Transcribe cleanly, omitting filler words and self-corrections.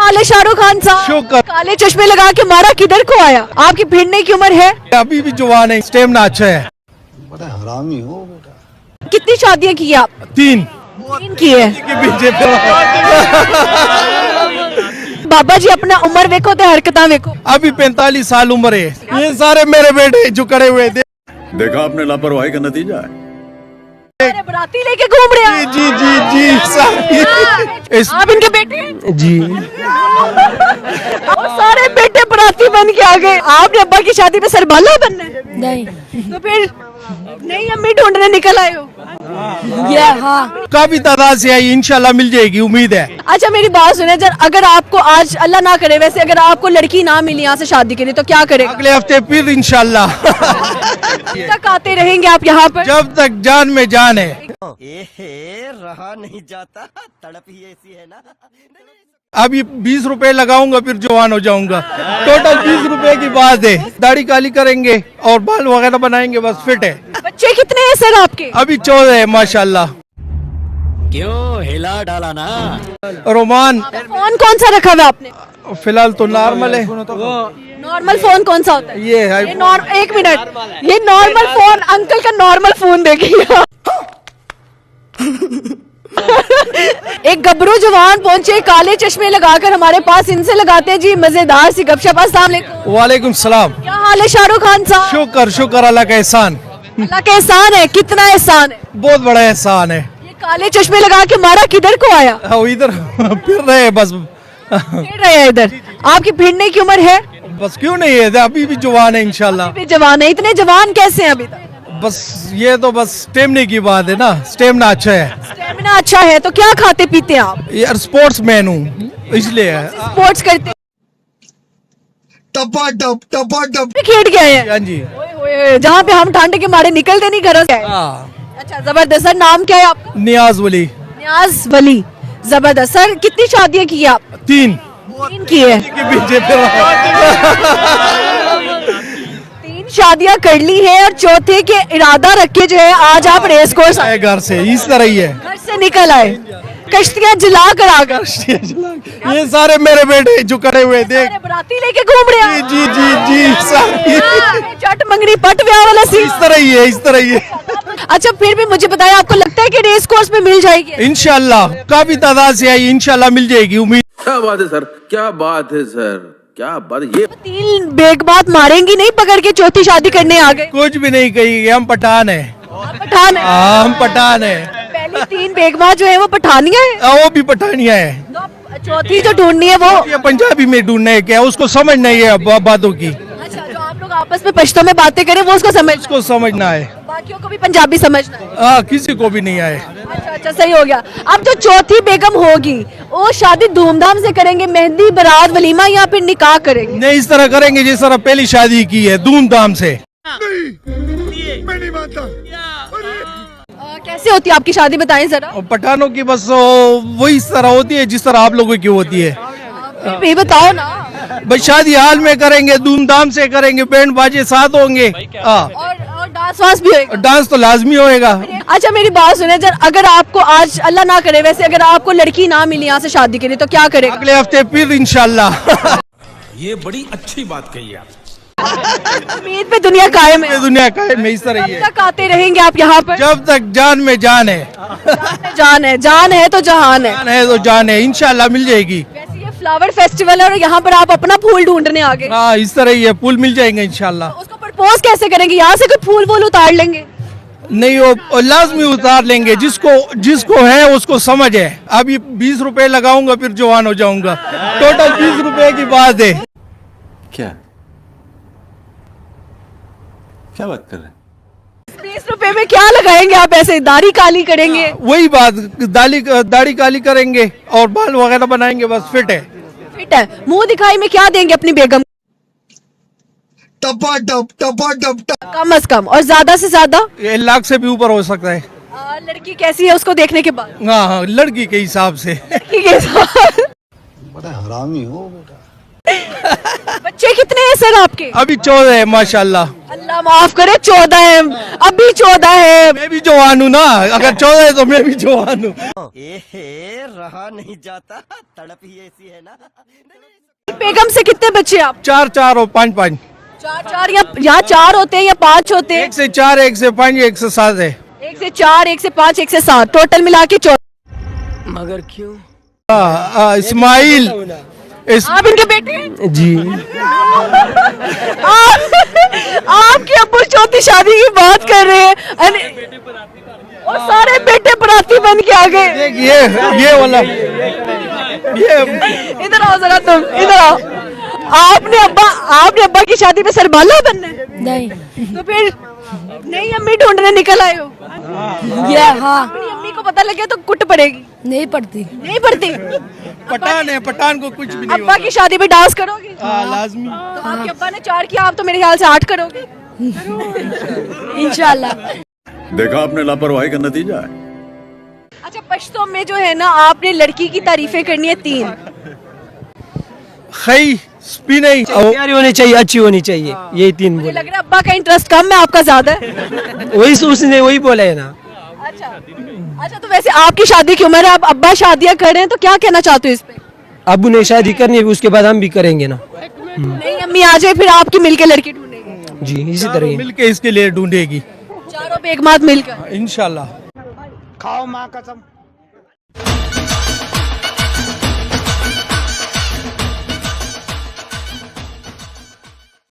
हाल है शाहरुख खान साहब? शुक्र। काले चश्मे लगा के मारा किधर को आया? आपकी भिड़ने की उम्र है? अभी भी जवान है, स्टेमिना अच्छा है। बड़ा हरामी हो बेटा। कितनी शादियां की आप? 3 की है। बाबा जी अपना उम्र देखो तो हरकतां देखो। अभी 45 साल उम्र है। ये सारे मेरे बेटे जो खड़े हुए थे। देखा आपने लापरवाही का नतीजा है। अरे बराती लेके घूम रहे हैं जी जी जी सारे आप इनके बेटे हैं? जी और सारे बेटे बराती बन के आ गए। आपने अब्बा की शादी में सरबाला बनना है? नहीं। तो फिर नहीं अम्मी ढूंढने निकल आए हो? हाँ। काफी तादाद से आई, इंशाल्लाह मिल जाएगी, उम्मीद है। अच्छा मेरी बात सुने जर, अगर आपको आज अल्लाह ना करे वैसे अगर आपको लड़की ना मिली यहाँ से शादी के लिए तो क्या करेगा? अगले हफ्ते फिर इंशाल्लाह। कब तक आते रहेंगे आप यहाँ पर? जब तक जान में जान है। रहा नहीं जाता, तड़प ही ऐसी है ना। अभी 20 रुपए लगाऊंगा फिर जवान हो जाऊंगा। टोटल 20 रुपए की बात है। दाढ़ी काली करेंगे और बाल वगैरह बनाएंगे, बस फिट है। बच्चे कितने हैं सर आपके? अभी 14 है माशाल्लाह। क्यों हिला डाला ना? रोमान फोन कौन सा रखा हुआ आपने? फिलहाल तो नॉर्मल है। नॉर्मल फोन कौन सा होता है? ये है। एक मिनट, ये नॉर्मल फोन, अंकल का नॉर्मल फोन देखिए। एक गबरू जवान पहुंचे काले चश्मे लगाकर हमारे पास, इनसे लगाते हैं जी मजेदार सी गपशप। अस्सलाम वालेकुम। वालेकुम सलाम। क्या हाल है शाहरुख खान साहब? शुक्र शुक्र अल्लाह का एहसान। अल्लाह का एहसान है। कितना एहसान है? बहुत बड़ा एहसान है। ये काले चश्मे लगा के मारा किधर को आया? हाँ, इधर फिर रहे हैं बस। फिर रहे हैं इधर। आपकी भिड़ने की उम्र है? बस क्यों नहीं है, अभी भी जवान है इंशाल्लाह। अभी जवान है। इतने जवान कैसे हैं अभी तक? बस ये तो बस स्टेमिना की बात है ना, स्टेमिना अच्छा है। स्टेमिना अच्छा है तो क्या खाते पीते हैं आप? यार स्पोर्ट्स मैन हूँ इसलिए। स्पोर्ट्स करते खेट गए हैं? हाँ जी। जहाँ पे हम ठंड के मारे निकलते नहीं घर से। हाँ, अच्छा जबरदस्त। सर नाम क्या है आपका? नियाज वली। नियाज वली। जबरदस्त। सर कितनी शादियां की आप? 3 की है। के पीछे फिर 3 शादियां कर ली है और चौथे के इरादा रखे जो है आज आप रेस कोर्स आए घर से, इस तरह ही है। घर से निकल आए, कश्तियां जला कर आ गए। ये सारे मेरे बेटे जो खड़े हुए थे। सारे बराती लेके घूम रहे हैं। जी जी जी सारे चट मंगनी पट ब्याह वाला सीन। इस तरह ही है, इस तरह ही है। अच्छा फिर भी मुझे बताया, आपको लगता है कि रेस कोर्स में मिल जाएगी? इंशाल्लाह काफी तादाद से आई, इंशाल्लाह मिल जाएगी, उम्मीद। क्या बात है सर, क्या बात है सर, क्या बात है। ये 3 बेगबात मारेंगी नहीं पकड़ के, चौथी शादी करने आ गए? कुछ भी नहीं कही, हम पठान है। आप पठान है? हाँ, हम पठान है। पहली 3 बेगबात जो है वो पठानिया है? वो भी पठानिया है। तो अब चौथी जो ढूंढनी है वो? ये पंजाबी में ढूंढना है क्या, उसको समझ नहीं है बातों की। अच्छा जो आप लोग आपस में पश्तो में बातें करें वो उसको समझ, उसको समझना है। बाकियों को भी पंजाबी समझना है। हाँ, किसी को भी नहीं आए। अच्छा अच्छा सही हो गया। अब जो चौथी बेगम होगी वो शादी धूमधाम से करेंगे, मेहंदी बारात वलीमा या फिर निकाह करेंगे? नहीं, इस तरह करेंगे जिस तरह पहली शादी की है, धूमधाम से। कैसे होती है आपकी शादी बताएं जरा। और पठानों की बस वही इस तरह होती है जिस तरह आप लोगों की होती है। फिर भी बताओ ना। बस शादी हाल में करेंगे, धूमधाम से करेंगे, बैंड बाजे साथ होंगे। हाँ, और डांस वांस भी होएगा? डांस तो लाजमी होएगा। अच्छा मेरी बात सुने जर, अगर आपको आज अल्लाह ना करे वैसे अगर आपको लड़की ना मिली यहाँ से शादी के लिए तो क्या करेगा? अगले हफ्ते फिर इंशाल्लाह। ये बड़ी अच्छी बात कही आप। उम्मीद पे दुनिया कायम है। दुनिया का है, इस तरह ही कब है। तक आते रहेंगे आप यहाँ पर? जब तक जान में जान है। जान है, जान है तो जहान है। जान है तो जान है, इंशाल्लाह मिल जाएगी। वैसे ये फ्लावर फेस्टिवल है और यहाँ पर आप अपना फूल ढूंढने आ गए। हाँ, इस तरह ही है, फूल मिल जाएंगे इंशाल्लाह। उसको प्रपोज कैसे करेंगे? यहाँ से कोई फूल वूल उतार लेंगे? नहीं, वो लाजमी उतार लेंगे, जिसको है उसको समझ है। अभी 20 रुपए लगाऊंगा फिर जवान हो जाऊंगा। टोटल 20 रुपए की बात है। क्या बात कर रहे हैं? 20 रुपए में क्या लगाएंगे आप? ऐसे दाढ़ी काली करेंगे? वही बात, दाढ़ी काली करेंगे और बाल वगैरह बनाएंगे, बस फिट है। फिट है। मुंह दिखाई में क्या देंगे अपनी बेगम? कम से कम और ज्यादा से ज्यादा 1 लाख से भी ऊपर हो सकता है। लड़की कैसी है उसको देखने के बाद? हाँ हाँ, लड़की के हिसाब से। लड़की के साथ। बड़ा हरामी हो बेटा। बच्चे कितने हैं सर आपके? अभी 14 है माशाल्लाह। अल्लाह अल्लाह माफ करे 14 है, अभी 14 है। मैं भी जवान हूँ ना, अगर 14 है तो मैं भी जवान हूँ। रहा नहीं जाता, तड़प ही ऐसी है ना। बेगम से कितने बच्चे आप? 4 और 5। 4 या यहाँ 4 होते हैं या 5 होते हैं? 1 से 4, 1 से 5, 1 से 7 है। 1 से 4, 1 से 5, 1 से 7, टोटल मिला के 14। मगर क्यों? इस्माइल आप इनके बेटे हैं? जी। आपके अब्बू चौथी शादी की बात कर रहे हैं और सारे बेटे बराती बन के आ गए। देख ये वाला ये इधर आओ जरा, तुम इधर आओ। आपने अब्बा की शादी में सरबाला बनना है? नहीं। तो फिर नहीं अम्मी ढूंढने निकल आए हो? ये हाँ। अपनी अम्मी को पता लगे तो कुट पड़ेगी। नहीं पड़ती। नहीं पड़ती। पठान है, पठान को कुछ भी नहीं अब्बा की शादी में डांस करोगे? लाजमी। तो आपके अब्बा ने 4 किया, आप तो मेरे ख्याल से 8 करोगे। इंशाल्लाह। देखा आपने लापरवाही का नतीजा है। अच्छा, पश्तो में जो है ना, आपने लड़की की तारीफें करनी है 3। खई स्पी नहीं प्यारी होनी चाहिए, अच्छी होनी चाहिए, यही 3 मुझे बोले। लग रहा है अब्बा का इंटरेस्ट कम है, आपका ज्यादा है। वही उसने वही बोला है ना। अच्छा, तो वैसे आपकी शादी की उम्र है, अब अब्बा शादियां कर रहे हैं, तो क्या कहना चाहते हो इस पे? अबू ने शादी करनी है, उसके बाद हम भी करेंगे ना। नहीं अम्मी आ जाए, फिर आपकी मिलके लड़की ढूंढेगी। जी, इसी तरह मिलके इसके लिए ढूंढेगी चारों बेगमात मिलकर इंशाल्लाह। खाओ माँ कसम।